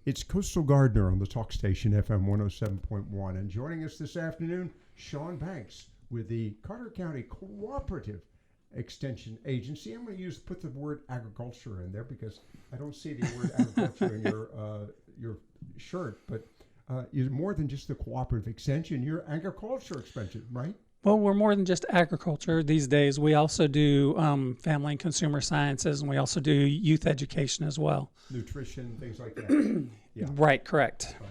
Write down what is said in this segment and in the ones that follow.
It's Coastal Gardener on the Talk Station FM 107.1. And joining us this afternoon, Sean Banks with the Carter County Cooperative Extension Agency. I'm going to put the word agriculture in there because I don't see the word agriculture in your shirt, but you're more than just the cooperative extension. You're agriculture extension, right? Well, we're more than just agriculture these days. We also do family and consumer sciences, and we also do youth education as well. Nutrition, things like that. Yeah. Right, correct. Right.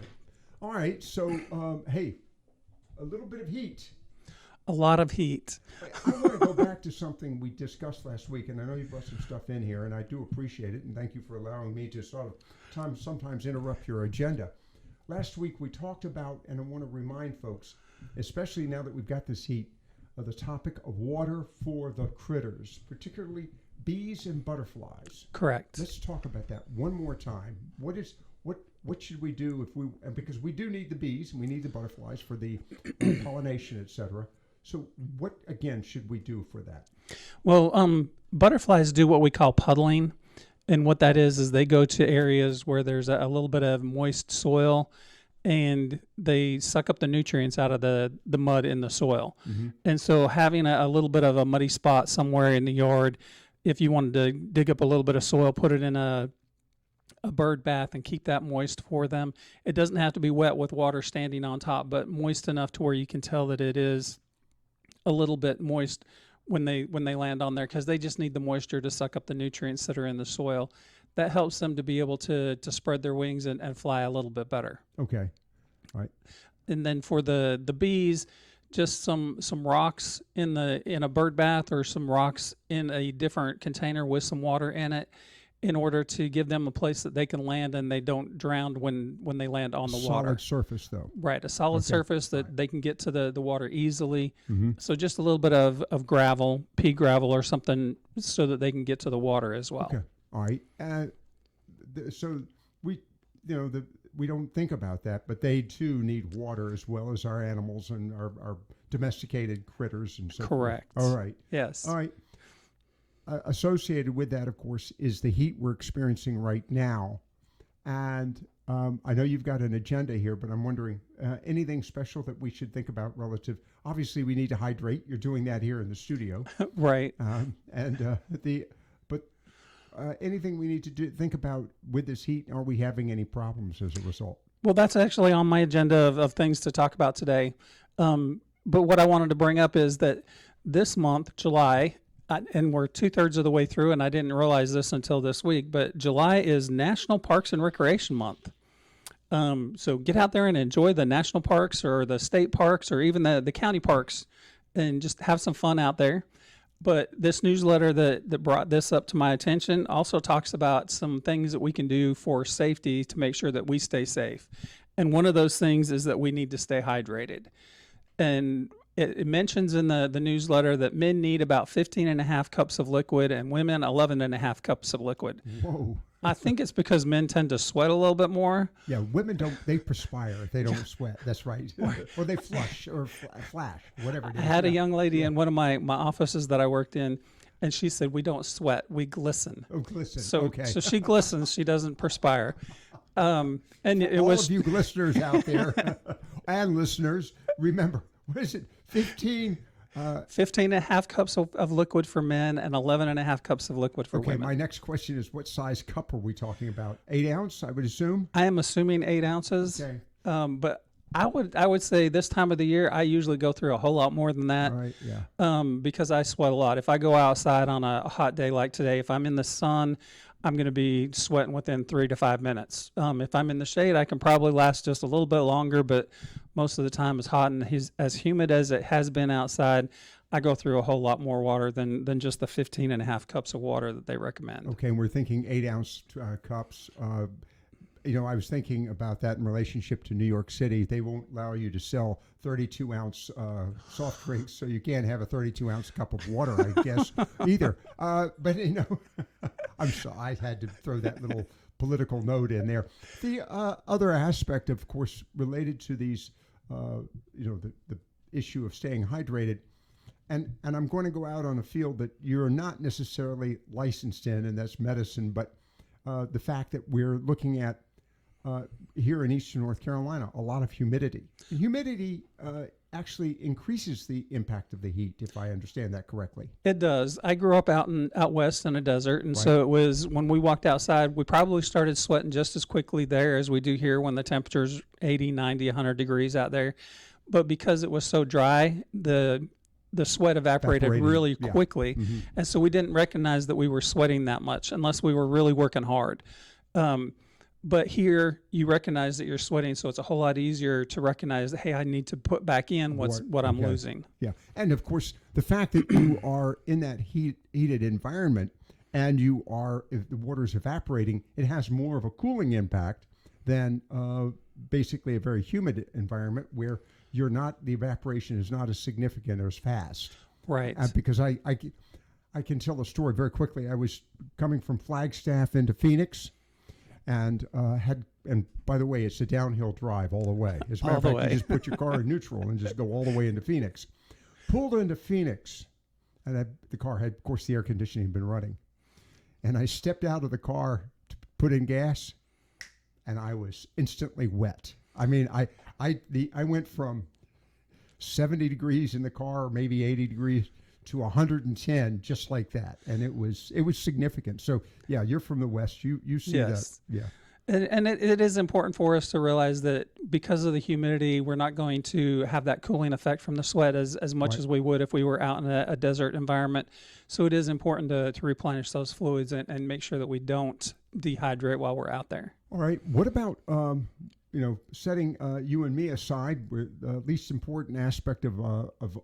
All right. So, hey, a little bit of heat. A lot of heat. I want to go back to something we discussed last week, and I know you brought some stuff in here, and I do appreciate it, and thank you for allowing me to sort of sometimes interrupt your agenda. Last week we talked about, and I want to remind folks, especially now that we've got this heat, the topic of water for the critters, particularly bees and butterflies. Correct. Let's talk about that one more time. What should we do because we do need the bees and we need the butterflies for the pollination, etc. So what again should we do for that? Well, butterflies do what we call puddling, and what that is they go to areas where there's a little bit of moist soil, and they suck up the nutrients out of the mud in the soil. Mm-hmm. And so having a little bit of a muddy spot somewhere in the yard, if you wanted to dig up a little bit of soil, put it in a bird bath and keep that moist for them. It doesn't have to be wet with water standing on top, but moist enough to where you can tell that it is a little bit moist when they land on there, because they just need the moisture to suck up the nutrients that are in the soil. That helps them to be able to spread their wings and fly a little bit better. Okay. All right. And then for the bees, just some rocks in a bird bath, or some rocks in a different container with some water in it, in order to give them a place that they can land and they don't drown when they land on the water. Solid surface, though. Right, a solid surface that they can get to the water easily. Mm-hmm. So just a little bit of gravel, pea gravel or something, so that they can get to the water as well. Okay, all right. So we don't think about that, but they too need water as well as our animals and our domesticated critters and so forth. Correct. All right. Yes. All right. Associated with that, of course, is the heat we're experiencing right now. And I know you've got an agenda here, but I'm wondering, anything special that we should think about relative? Obviously, we need to hydrate. You're doing that here in the studio. Right. Anything we need to think about with this heat? Are we having any problems as a result? Well, that's actually on my agenda of things to talk about today. But what I wanted to bring up is that this month, July, and we're 2/3 of the way through, and I didn't realize this until this week, but July is National Parks and Recreation Month. So get out there and enjoy the national parks or the state parks or even the county parks, and just have some fun out there. But this newsletter that brought this up to my attention also talks about some things that we can do for safety to make sure that we stay safe. And one of those things is that we need to stay hydrated. And it mentions in the newsletter that men need about 15.5 cups of liquid and women 11.5 cups of liquid. Whoa. I think it's because men tend to sweat a little bit more. Yeah, women don't. They perspire. They don't sweat. That's right. Or they flush or flash, whatever it is. I had a young lady in one of my offices that I worked in, and she said, "We don't sweat, we glisten." Oh, glisten. So, okay. So she glistens. She doesn't perspire. And it all was of you listeners out there and listeners, remember, what is it? 15.5 cups of liquid for men and 11.5 cups of liquid for women. My next question is, what size cup are we talking about? 8 ounce, I would assume? I am assuming 8 ounces. Okay. But I would say this time of the year, I usually go through a whole lot more than that. Right, yeah. Because I sweat a lot. If I go outside on a hot day like today, if I'm in the sun, I'm going to be sweating within 3 to 5 minutes. If I'm in the shade, I can probably last just a little bit longer, but most of the time it's hot, and as humid as it has been outside, I go through a whole lot more water than just the 15.5 cups of water that they recommend. Okay, and we're thinking 8 ounce cups. I was thinking about that in relationship to New York City. They won't allow you to sell 32 ounce soft drinks, so you can't have a 32 ounce cup of water, I guess, either. But I'm sorry, I had to throw that little political note in there. The other aspect, of course, related to these, the issue of staying hydrated, and I'm going to go out on a field that you're not necessarily licensed in, and that's medicine, but the fact that we're looking at here in eastern North Carolina, a lot of humidity. And humidity actually increases the impact of the heat, if I understand that correctly. It does. I grew up out west in a desert, and Right. so it was when we walked outside, we probably started sweating just as quickly there as we do here when the temperature's 80, 90, 100 degrees out there. But because it was so dry, the sweat evaporated Evaporated, really yeah. quickly, and so we didn't recognize that we were sweating that much unless we were really working hard. But here, you recognize that you're sweating, so it's a whole lot easier to recognize that, hey, I need to put back in what I'm Okay. losing. Yeah, and of course, the fact that you are in that heated environment and if the water's evaporating, it has more of a cooling impact than basically a very humid environment where the evaporation is not as significant or as fast. Right. Because I can tell the story very quickly. I was coming from Flagstaff into Phoenix, and and by the way, it's a downhill drive all the way. As a matter All of the fact, you way. just put your car in neutral and just go all the way into Phoenix. Pulled into Phoenix, and the car had, of course, the air conditioning had been running. And I stepped out of the car to put in gas, and I was instantly wet. I mean, I went from 70 degrees in the car, maybe 80 degrees, to 110 just like that, and it was significant. So yeah, you're from the west, you see Yes. that. Yeah, And it is important for us to realize that because of the humidity, we're not going to have that cooling effect from the sweat as much Right. as we would if we were out in a desert environment. So it is important to replenish those fluids and make sure that we don't dehydrate while we're out there. all right, what about setting you and me aside, with the least important aspect of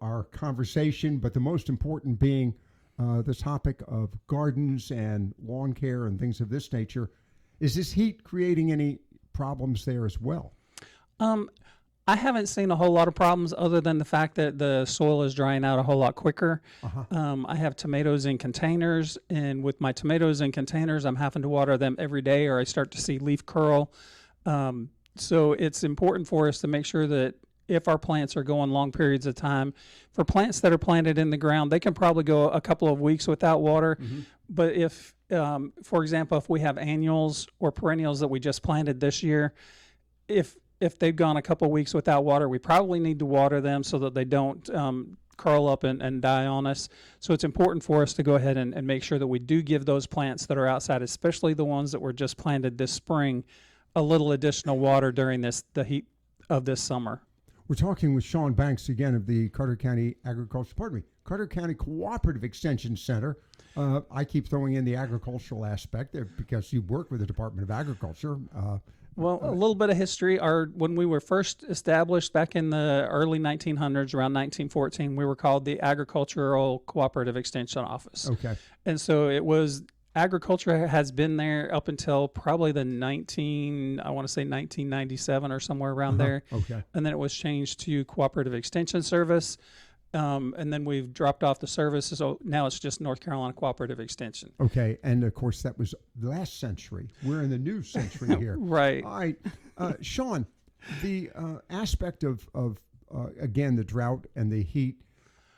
our conversation, but the most important being the topic of gardens and lawn care and things of this nature. Is this heat creating any problems there as well? I haven't seen a whole lot of problems other than the fact that the soil is drying out a whole lot quicker. I have tomatoes in containers, and with my tomatoes in containers, I'm having to water them every day or I start to see leaf curl. So it's important for us to make sure that if our plants are going long periods of time, for plants that are planted in the ground, they can probably go a couple of weeks without water. But if, for example, if we have annuals or perennials that we just planted this year, if they've gone a couple of weeks without water, we probably need to water them so that they don't curl up and die on us. So it's important for us to go ahead and make sure that we do give those plants that are outside, especially the ones that were just planted this spring, a little additional water during the heat of this summer. We're talking with Sean Banks again of the Carter County Carter County Cooperative Extension Center. I keep throwing in the agricultural aspect there because you work with the Department of Agriculture. Well, a little bit of history. When we were first established back in the early 1900s, around 1914, we were called the Agricultural Cooperative Extension Office. Okay. And so agriculture has been there up until probably I want to say 1997 or somewhere around there. Okay. And then it was changed to Cooperative Extension Service. And then we've dropped off the service. So now it's just North Carolina Cooperative Extension. Okay. And of course, that was the last century. We're in the new century here. Right. All right. Sean, the aspect of again, the drought and the heat.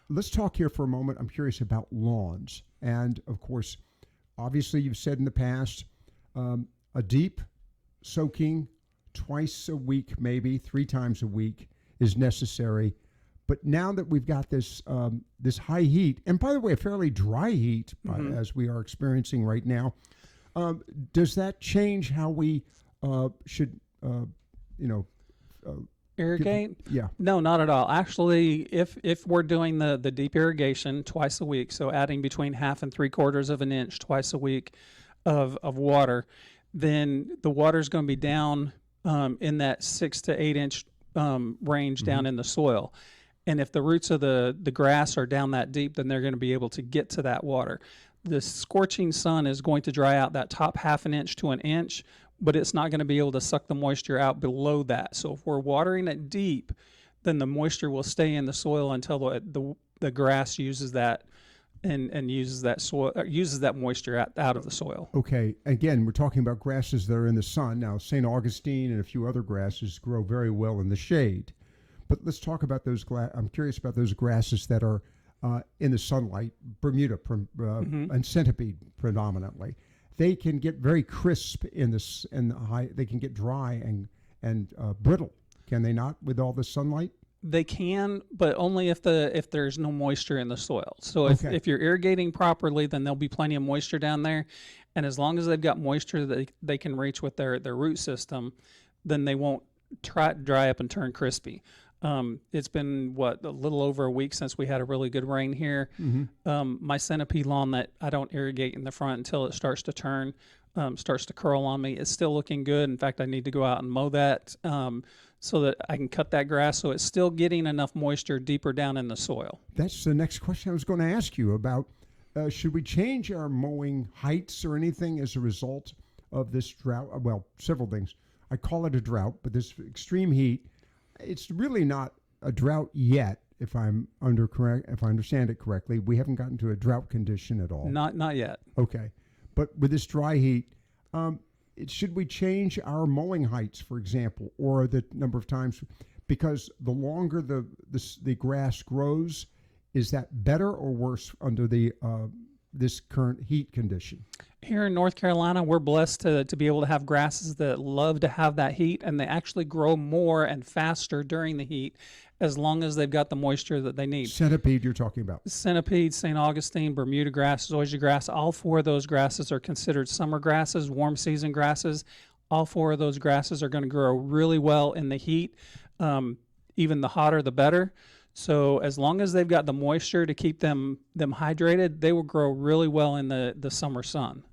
Let's talk here for a moment. I'm curious about lawns. And of course, obviously, you've said in the past, a deep soaking twice a week, maybe 3 times a week is necessary. But now that we've got this high heat, and by the way, a fairly dry heat as we are experiencing right now, does that change how we should, Irrigate? yeah. No, not at all. Actually, if we're doing the deep irrigation twice a week, so adding between 1/2 and 3/4 of an inch twice a week of water, then the water's going to be down in that 6 to 8 inch range down in the soil. And if the roots of the grass are down that deep, then they're going to be able to get to that water. The scorching sun is going to dry out that top 1/2 an inch to an inch, but it's not going to be able to suck the moisture out below that. So if we're watering it deep, then the moisture will stay in the soil until the grass uses that and uses that moisture out of the soil. Okay. Again, we're talking about grasses that are in the sun. Now, St. Augustine and a few other grasses grow very well in the shade. But let's talk about those. I'm curious about those grasses that are in the sunlight, Bermuda and centipede predominantly. they can get very crisp in this, and they can get dry and brittle. Can they not with all the sunlight? They can, but only if there's no moisture in the soil. So if you're irrigating properly, then there'll be plenty of moisture down there, and as long as they've got moisture that they can reach with their root system, then they won't dry up and turn crispy. It's been a little over a week since we had a really good rain here. My centipede lawn that I don't irrigate in the front until it starts to turn, starts to curl on me, it's still looking good. In fact, I need to go out and mow that so that I can cut that grass so it's still getting enough moisture deeper down in the soil. That's the next question I was going to ask you about. Should we change our mowing heights or anything as a result of this drought? Well, several things. I call it a drought, but this extreme heat, it's really not a drought yet. If I understand it correctly, we haven't gotten to a drought condition at all. Not yet. Okay, but with this dry heat, should we change our mowing heights, for example, or the number of times? Because the longer the grass grows, is that better or worse under the this current heat condition? Here in North Carolina, we're blessed to be able to have grasses that love to have that heat, and they actually grow more and faster during the heat as long as they've got the moisture that they need. Centipede you're talking about. Centipede, St. Augustine, Bermuda grass, zoysia grass, all four of those grasses are considered summer grasses, warm season grasses. All four of those grasses are going to grow really well in the heat. Even the hotter, the better. So as long as they've got the moisture to keep them hydrated, they will grow really well in the summer sun.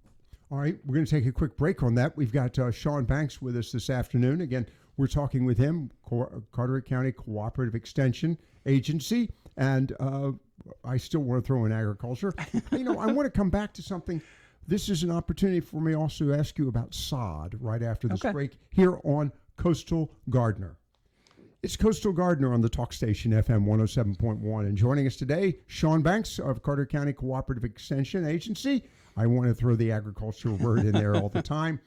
All right, we're going to take a quick break on that. We've got Sean Banks with us this afternoon. Again, we're talking with him, Carteret County Cooperative Extension Agency, and I still want to throw in agriculture. I want to come back to something. This is an opportunity for me also to ask you about sod right after this break here on Coastal Gardener. It's Coastal Gardener on the Talk Station FM 107.1. And joining us today, Sean Banks of Carteret County Cooperative Extension Agency. I want to throw the agricultural word in there all the time.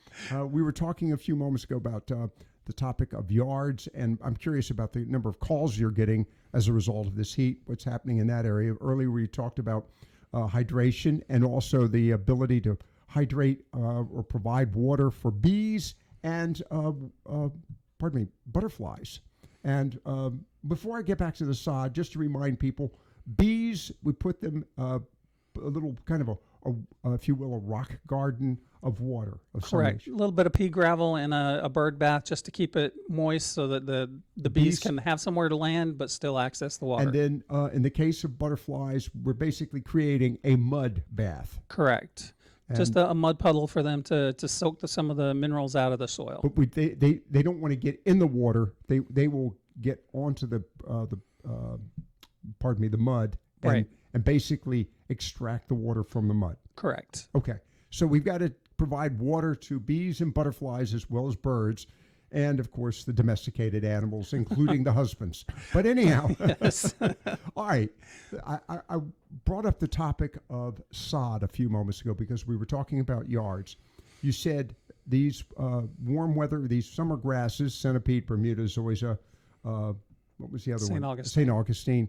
We were talking a few moments ago about the topic of yards, and I'm curious about the number of calls you're getting as a result of this heat, what's happening in that area. Earlier we talked about hydration and also the ability to hydrate or provide water for bees and, butterflies. And before I get back to the sod, just to remind people, bees, we put them a little kind of if you will, a rock garden of water. Correct. A little bit of pea gravel and a bird bath just to keep it moist so that the bees can have somewhere to land but still access the water. And then in the case of butterflies, we're basically creating a mud bath. Correct. Just a mud puddle for them to soak some of the minerals out of the soil. But they don't want to get in the water. They will get onto the mud and basically extract the water from the mud. Correct. Okay. So we've got to provide water to bees and butterflies as well as birds, and of course the domesticated animals, including the husbands. But anyhow, yes. All right. I brought up the topic of sod a few moments ago because we were talking about yards. You said these warm weather, these summer grasses, centipede, Bermuda, zoysia, what was the other one? St. Augustine,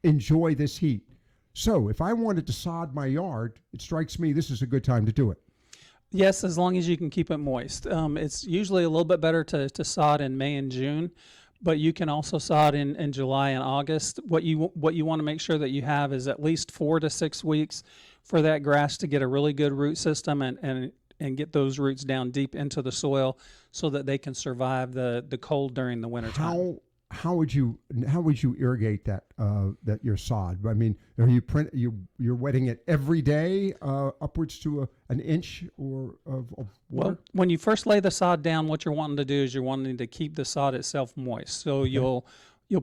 enjoy this heat. So if I wanted to sod my yard, it strikes me this is a good time to do it. Yes, as long as you can keep it moist. It's usually a little bit better to sod in May and June, but you can also sod in July and August. What you want to make sure that you have is at least 4 to 6 weeks for that grass to get a really good root system and get those roots down deep into the soil so that they can survive the cold during the winter time. How would you irrigate that your sod? I mean, you're wetting it every day, upwards to an inch of water? Well, when you first lay the sod down, what you're wanting to do is you're wanting to keep the sod itself moist. So you'll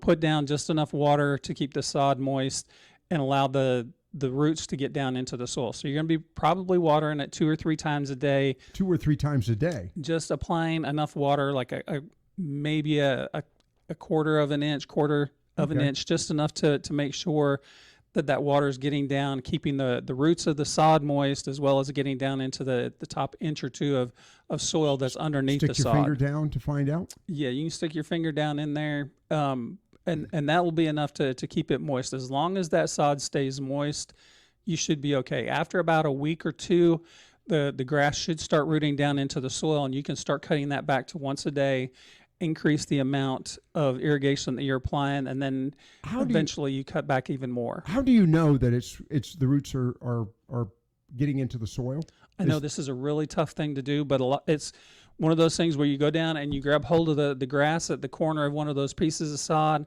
put down just enough water to keep the sod moist and allow the roots to get down into the soil. So you're going to be probably watering it 2 or 3 times a day. 2 or 3 times a day. Just applying enough water, like maybe a quarter of an inch, an inch, just enough to make sure that water is getting down, keeping the roots of the sod moist, as well as getting down into the top inch or 2 of soil that's underneath the sod. Stick your finger down to find out? Yeah, you can stick your finger down in there, and that will be enough to keep it moist. As long as that sod stays moist, you should be okay. After about a week or 2, the grass should start rooting down into the soil, and you can start cutting that back to once a day, increase the amount of irrigation that you're applying, and then How do you, eventually you cut back even more. how do you know that it's the roots are getting into the soil? I know this is a really tough thing to do, but it's one of those things where you go down and you grab hold of the grass at the corner of one of those pieces of sod,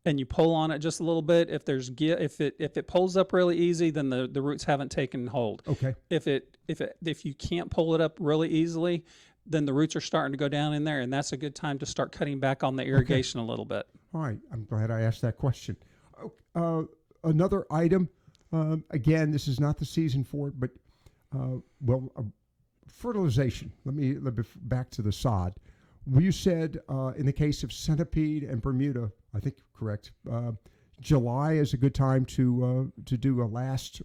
and you pull on it just a little bit. If it pulls up really easy, then the roots haven't taken hold. Okay. If you can't pull it up really easily, then the roots are starting to go down in there, and that's a good time to start cutting back on the irrigation a little bit. All right. I'm glad I asked that question. Another item. Again, this is not the season for it, but fertilization. Let me back to the sod. You said in the case of centipede and Bermuda, I think correct. July is a good time to do a last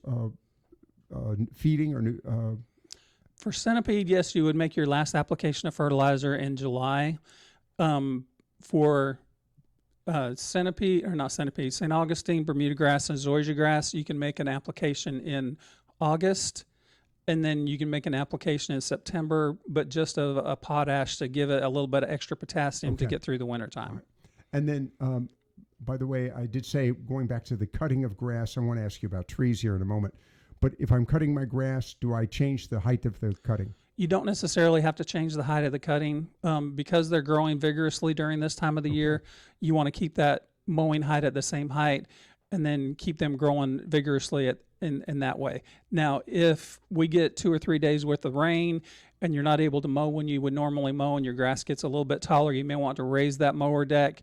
feeding or For centipede, yes, you would make your last application of fertilizer in July. For centipede, or not centipede, St. Augustine, Bermuda grass, and zoysia grass, you can make an application in August, and then you can make an application in September, but just a potash to give it a little bit of extra potassium to Okay. get through the wintertime. Right. And then, by the way, I did say, going back to the cutting of grass, I want to ask you about trees here in a moment. But if I'm cutting my grass, do I change the height of the cutting? You don't necessarily have to change the height of the cutting because they're growing vigorously during this time of the year. You want to keep that mowing height at the same height, and then keep them growing vigorously in that way. Now, if we get 2 or 3 days worth of rain and you're not able to mow when you would normally mow, and your grass gets a little bit taller, you may want to raise that mower deck,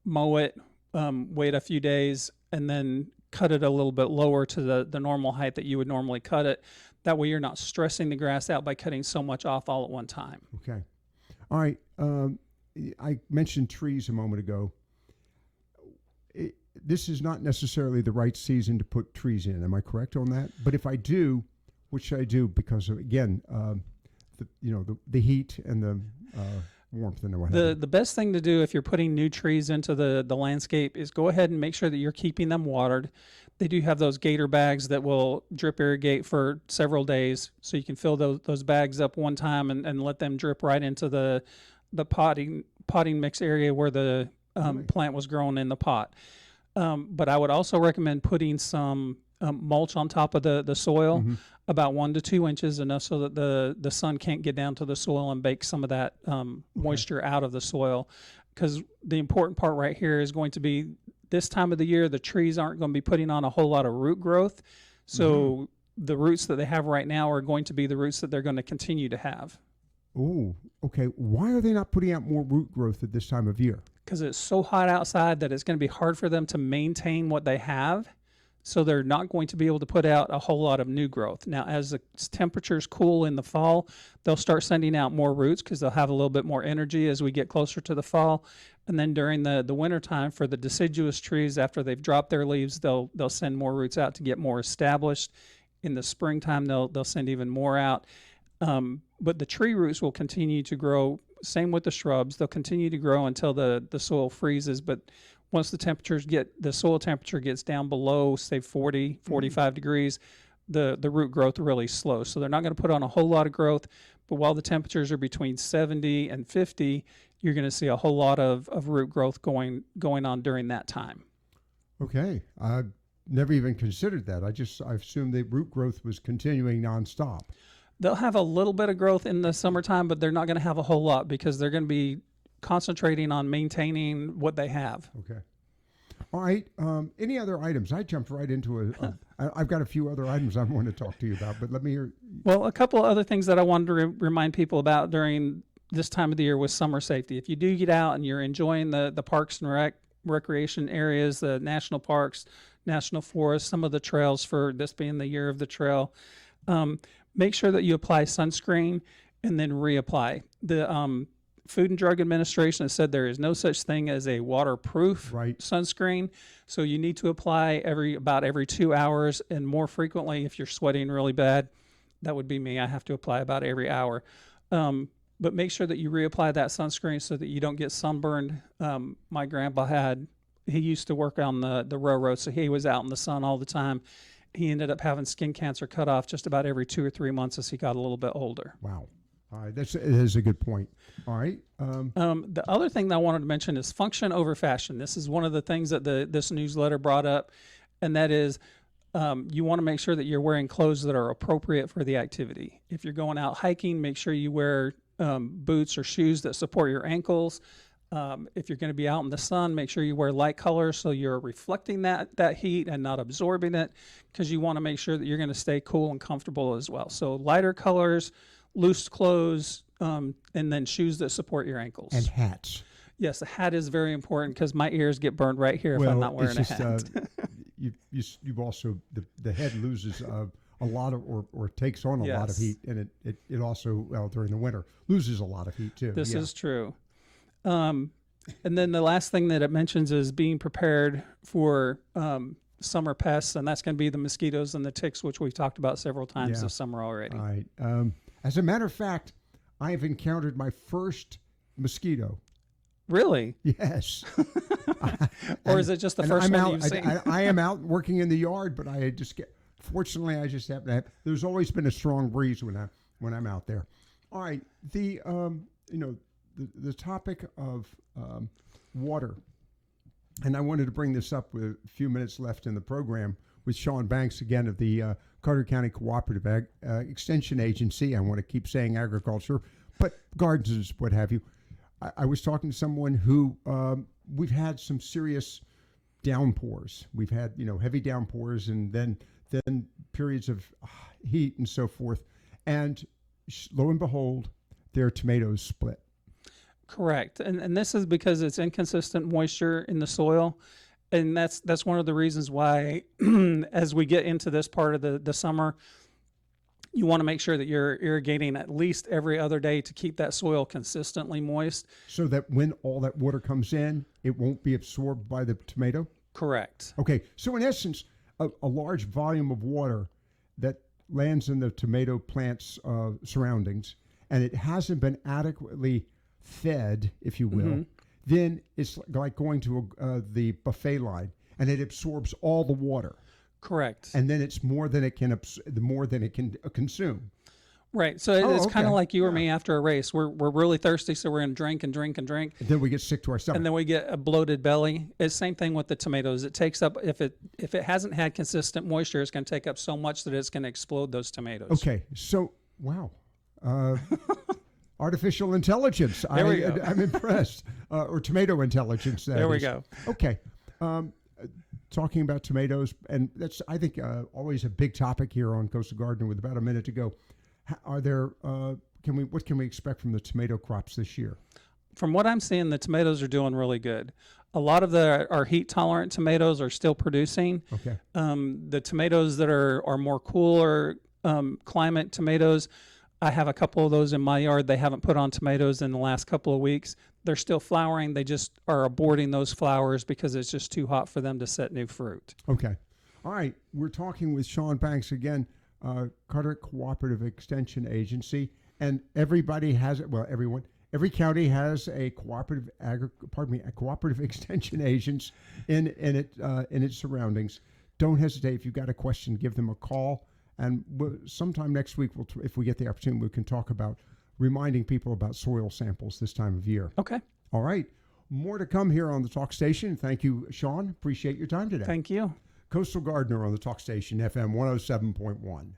mow it, wait a few days, and then cut it a little bit lower to the normal height that you would normally cut it. That way you're not stressing the grass out by cutting so much off all at one time. Okay. All right. I mentioned trees a moment ago. This is not necessarily the right season to put trees in. Am I correct on that? But if I do, what should I do? Because again, the heat and the warmth and what have you. The best thing to do if you're putting new trees into the landscape is go ahead and make sure that you're keeping them watered. They do have those gator bags that will drip irrigate for several days, so you can fill those bags up one time and let them drip right into the potting mix area where the plant was grown in the pot. But I would also recommend putting some mulch on top of the soil, about 1 to 2 inches, enough so that the sun can't get down to the soil and bake some of that moisture out of the soil. Because the important part right here is going to be this time of the year, the trees aren't going to be putting on a whole lot of root growth. So the roots that they have right now are going to be the roots that they're going to continue to have. Oh, okay. Why are they not putting out more root growth at this time of year? Because it's so hot outside that it's going to be hard for them to maintain what they have. So they're not going to be able to put out a whole lot of new growth. Now, as the temperatures cool in the fall, they'll start sending out more roots because they'll have a little bit more energy as we get closer to the fall. And then during the wintertime, for the deciduous trees, after they've dropped their leaves, they'll send more roots out to get more established. In the springtime, they'll send even more out. But the tree roots will continue to grow. Same with the shrubs. They'll continue to grow until the soil freezes. But once the soil temperature gets down below, say 40, 45 degrees, the root growth really slows. So they're not going to put on a whole lot of growth. But while the temperatures are between 70 and 50, you're going to see a whole lot of root growth going on during that time. Okay. I never even considered that. I assumed the root growth was continuing nonstop. They'll have a little bit of growth in the summertime, but they're not going to have a whole lot because they're going to be concentrating on maintaining what they have. Okay. All right. Any other items? I jumped right into I've got a few other items I want to talk to you about, but let me hear. Well, a couple of other things that I wanted to remind people about during this time of the year was summer safety. If you do get out and you're enjoying the parks and recreation areas, the national parks, national forests, some of the trails, for this being the year of the trail, make sure that you apply sunscreen and then reapply. The Food and Drug Administration has said there is no such thing as a waterproof sunscreen. So you need to apply about every 2 hours, and more frequently if you're sweating really bad. That would be me. I have to apply about every hour. But make sure that you reapply that sunscreen so that you don't get sunburned. My grandpa he used to work on the railroad, so he was out in the sun all the time. he ended up having skin cancer cut off just about every 2 or 3 months as he got a little bit older. Wow. All right, it is a good point. All right. The other thing that I wanted to mention is function over fashion. This is one of the things that this newsletter brought up, and that is you want to make sure that you're wearing clothes that are appropriate for the activity. If you're going out hiking, make sure you wear boots or shoes that support your ankles. If you're going to be out in the sun, make sure you wear light colors so you're reflecting that heat and not absorbing it, because you want to make sure that you're going to stay cool and comfortable as well. So lighter colors, loose clothes, and then shoes that support your ankles. And hats. Yes, a hat is very important because my ears get burned right here if I'm not wearing a hat. You've also, the head loses a lot of, or takes on a lot of heat, and it also, well, during the winter, loses a lot of heat too. This is true. And then the last thing that it mentions is being prepared for summer pests, and that's going to be the mosquitoes and the ticks, which we've talked about several times this summer already. All right. As a matter of fact, I have encountered my first mosquito. Really? Yes. Or is it just the first one you've seen? I am out working in the yard, but fortunately, I just happen to have, there's always been a strong breeze when I'm out there. All right. The topic of water, and I wanted to bring this up with a few minutes left in the program with Sean Banks again of the Carter County Cooperative Extension Agency. I want to keep saying agriculture, but gardens, what have you. I was talking to someone who we've had some serious downpours. We've had heavy downpours, and then periods of heat and so forth. And lo and behold, their tomatoes split. Correct, and this is because it's inconsistent moisture in the soil, and that's one of the reasons why, as we get into this part of the summer, you want to make sure that you're irrigating at least every other day to keep that soil consistently moist. So that when all that water comes in, it won't be absorbed by the tomato? Correct. Okay, so in essence, a large volume of water that lands in the tomato plant's surroundings, and it hasn't been adequately fed, if you will, then it's like going to the buffet line, and it absorbs all the water. Correct. And then it's more than it can consume. Right. So it's kind of like you or me after a race. We're really thirsty, so we're going to drink and drink and drink. And then we get sick to our stomach. And then we get a bloated belly. It's the same thing with the tomatoes. It takes up, if it hasn't had consistent moisture, it's going to take up so much that it's going to explode those tomatoes. Okay. So, wow. Artificial intelligence. There we go. I'm impressed. Or tomato intelligence. There we go. Okay. Talking about tomatoes, and that's, I think, always a big topic here on Coastal Gardener with about a minute to go. What can we expect from the tomato crops this year? From what I'm seeing, the tomatoes are doing really good. A lot of our heat tolerant tomatoes are still producing. Okay. The tomatoes that are more cooler climate tomatoes, I have a couple of those in my yard. They haven't put on tomatoes in the last couple of weeks. They're still flowering. They just are aborting those flowers because it's just too hot for them to set new fruit. Okay. All right. We're talking with Sean Banks again, Carter Cooperative Extension Agency, and everybody has it. Well, every county has a cooperative extension agents in its surroundings. Don't hesitate. If you've got a question, give them a call. And sometime next week, if we get the opportunity, we can talk about reminding people about soil samples this time of year. Okay. All right. More to come here on the Talk Station. Thank you, Sean. Appreciate your time today. Thank you. Coastal Gardener on the Talk Station, FM 107.1.